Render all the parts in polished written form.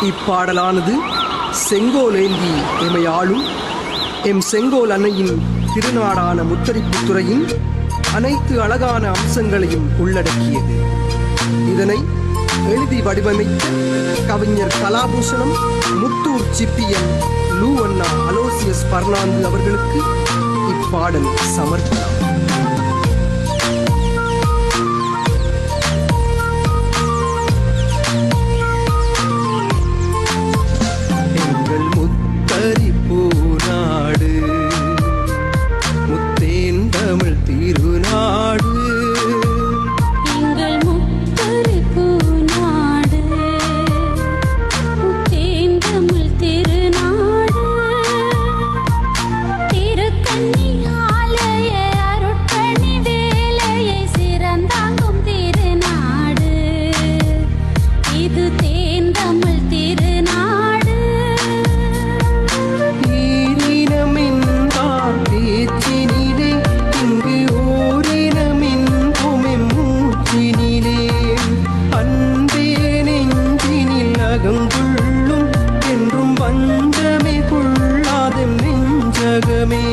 இப்பாடலானது செங்கோலேந்தி எமையாளும் M செங்கோல் அன்னையின் திருநாடான முத்தரிப்புத்துறையின் அனைத்து அழகான அம்சங்களையும் உள்ளடக்கியது. இதனை எழுதி வடிவமைத்த கவிஞர் கலாபூஷணம் முத்தூர் சிப்பியன் லூவண்ணா அலோசியஸ் பர்னாந்து அவர்களுக்கு இப்பாடல் சமர்ப்பணம். எங்கள் முத்தரிப்பு நாடு முத்தேன் தமிழ் திருநாடு. என்றும் பஞ்சமே கொள்ளாத நெஞ்சகமே.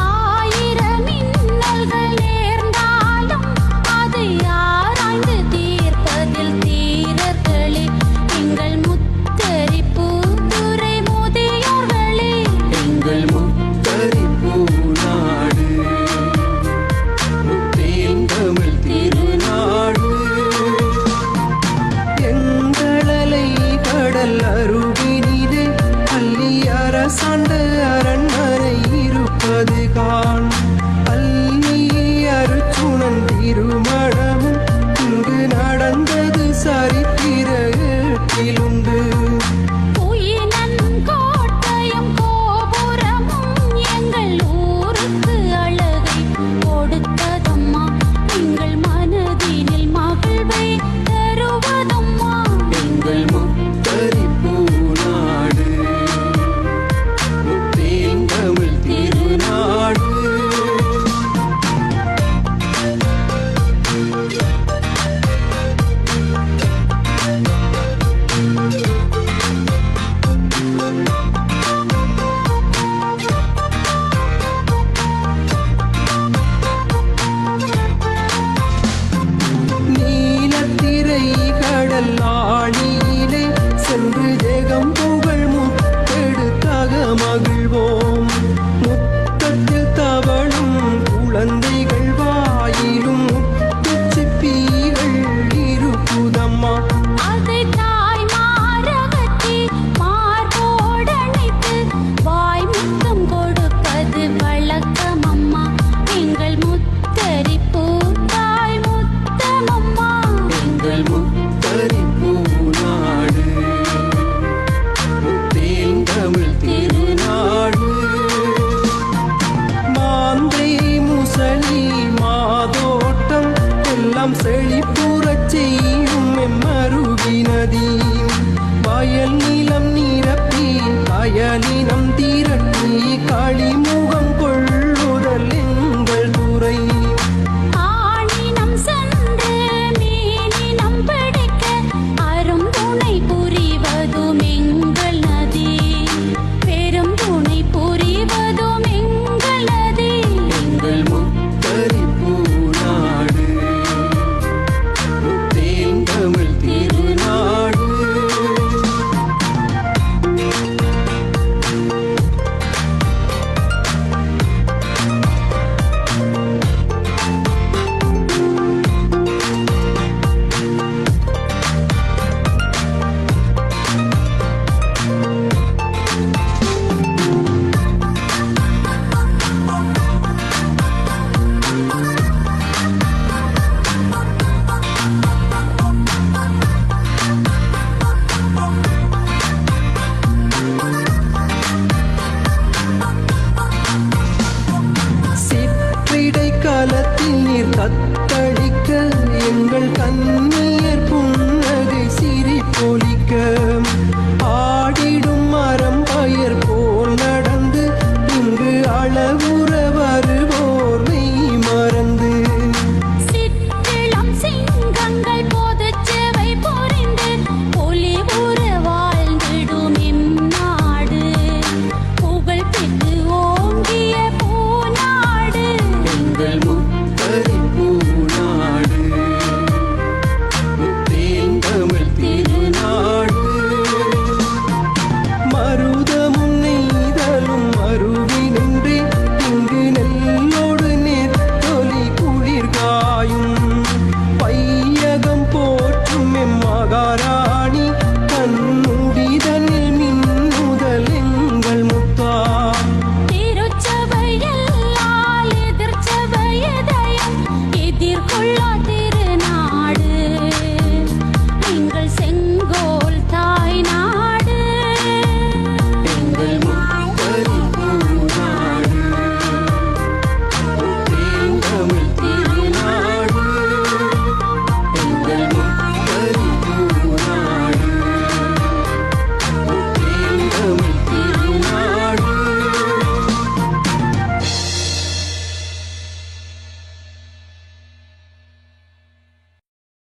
ஆயிரம் இன்னல்கள் நேர்ந்தாலும் அதை ஆராய்ந்து தீர்ப்பதில் தீரர்களே எங்கள் முத்தரிப்பு துறை முதியோர்களே. எங்கள் முத்தரிப்பு நாடு முத்தேன் தமிழ் திருநாடு. கடல் அருவினிலே அள்ளி அரசாண்ட அரண்மனை இருப்பது காண். அள்ளி அருச்சுணன் திருமணமும் இங்கு நடந்தது சரித்திரத்திலுண்டு. கோட்டையும் கோபுரமும் எங்கள் ஊருக்கு அழகை கொடுத்ததம்மா. எங்கள் மனதினில் மகிழ்வை தருவதம்மா. எங்கள் முத்தரிப்பு நாடு முத்தேன் தமிழ் திருநாடு. நீலத்திரை கடல் ஆழியிலே சென்று தேகம் புகழ் முத்தெடுத்தாக மகிழ்வோம். முத்தத்தில் தவழும் குழந்தைகள் வாயிலும் முத்துச்சிப்பிகள் இருக்குதம்மா. அதை தாய் மாரகத்தி மார்போடணைத்து வாய் முத்தம் கொடுப்பது வழக்கமம்மா. எங்கள் முத்தரிப்பு தாய் முத்தமம்மா. எங்கள் முத்தரிப்பு நாடு முத்தேன் தமிழ் திருநாடு. மாந்தை முசலி மாதோட்டம் எல்லாம் செழிப்புறச் செய்யும் எம்மருவி நதி. வயல் நிலம்